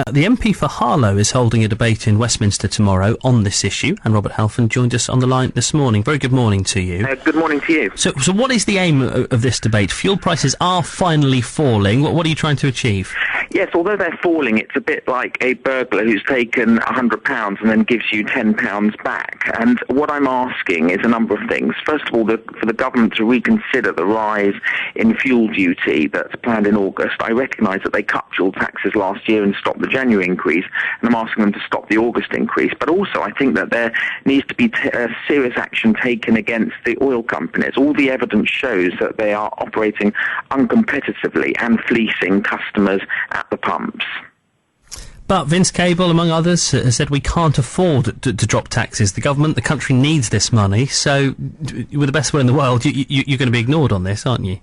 The MP for Harlow is holding a debate in Westminster tomorrow on this issue, and Robert Halfon joined us on the line this morning. Very good morning to you. Good morning to you. So what is the aim of this debate? Fuel prices are finally falling. What are you trying to achieve? Yes, although they're falling, it's a bit like a burglar who's taken £100 and then gives you £10 back. And what I'm asking is a number of things. First of all, for the government to reconsider the rise in fuel duty that's planned in August. I recognise that they cut fuel taxes last year and stopped the January increase, and I'm asking them to stop the August increase. But also, I think that there needs to be serious action taken against the oil companies. All the evidence shows that they are operating uncompetitively and fleecing customers at the pumps. But Vince Cable, among others, has said we can't afford to drop taxes. The government, the country needs this money, so with the best will in the world, you're going to be ignored on this, aren't you?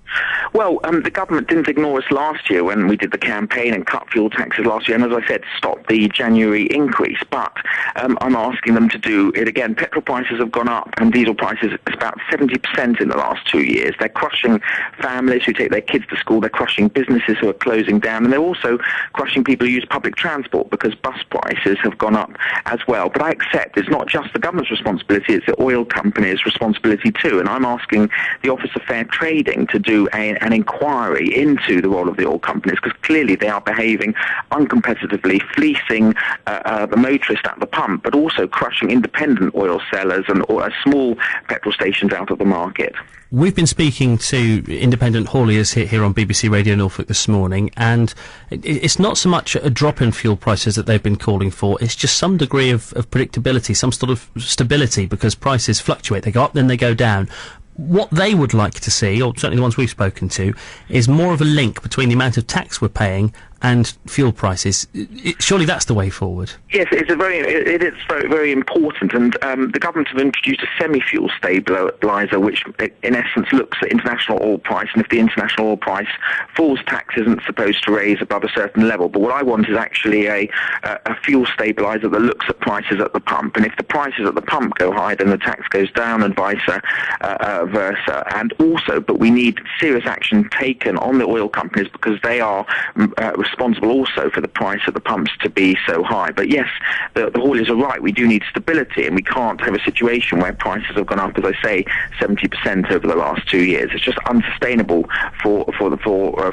Well, the government didn't ignore us last year when we did the campaign and cut fuel taxes last year, and as I said, stop the January increase. But I'm asking them to do it again. Petrol prices have gone up, and diesel prices about 70% in the last 2 years. They're crushing families who take their kids to school. They're crushing businesses who are closing down, and they're also crushing people who use public transport, because bus prices have gone up as well. But I accept it's not just the government's responsibility, it's the oil companies' responsibility too. And I'm asking the Office of Fair Trading to do an inquiry into the role of the oil companies, because clearly they are behaving uncompetitively, fleecing the motorist at the pump, but also crushing independent oil sellers and small petrol stations out of the market. We've been speaking to independent hauliers here on BBC Radio Norfolk this morning, and it's not so much a drop in fuel prices that they've been calling for, it's just some degree of predictability, some sort of stability, because prices fluctuate. They go up, then they go down. What they would like to see, or certainly the ones we've spoken to, is more of a link between the amount of tax we're paying and fuel prices. Surely that's the way forward. Yes, it is very, very important, and the government have introduced a semi-fuel stabiliser, which in essence looks at international oil price, and if the international oil price falls, tax isn't supposed to raise above a certain level. But what I want is actually a fuel stabiliser that looks at prices at the pump, and if the prices at the pump go high, then the tax goes down, and vice versa. And also, but we need serious action taken on the oil companies, because they are responsible also for the price at the pumps to be so high. But yes, the hauliers are right. We do need stability, and we can't have a situation where prices have gone up, as I say, 70% over the last 2 years. It's just unsustainable for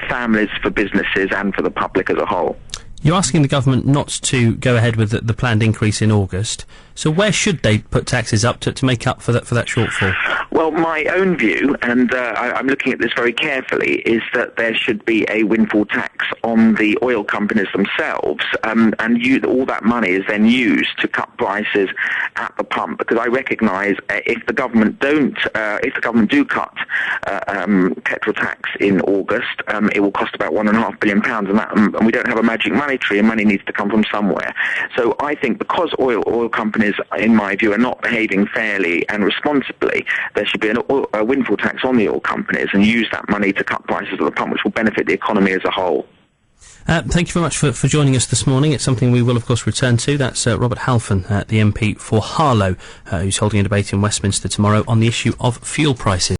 families, for businesses, and for the public as a whole. You're asking the government not to go ahead with the planned increase in August. So where should they put taxes up to make up for that shortfall? Well, my own view, and I'm looking at this very carefully, is that there should be a windfall tax on the oil companies themselves, and all that money is then used to cut prices at the pump. Because I recognise if the government do cut petrol tax in August, it will cost about £1.5 billion, and we don't have a magic money tree, and money needs to come from somewhere. So I think because oil companies, in my view, are not behaving fairly and responsibly, there should be a windfall tax on the oil companies and use that money to cut prices at the pump, which will benefit the economy as a whole. Thank you very much for joining us this morning. It's something we will, of course, return to. That's Robert Halfon, the MP for Harlow, who's holding a debate in Westminster tomorrow on the issue of fuel prices.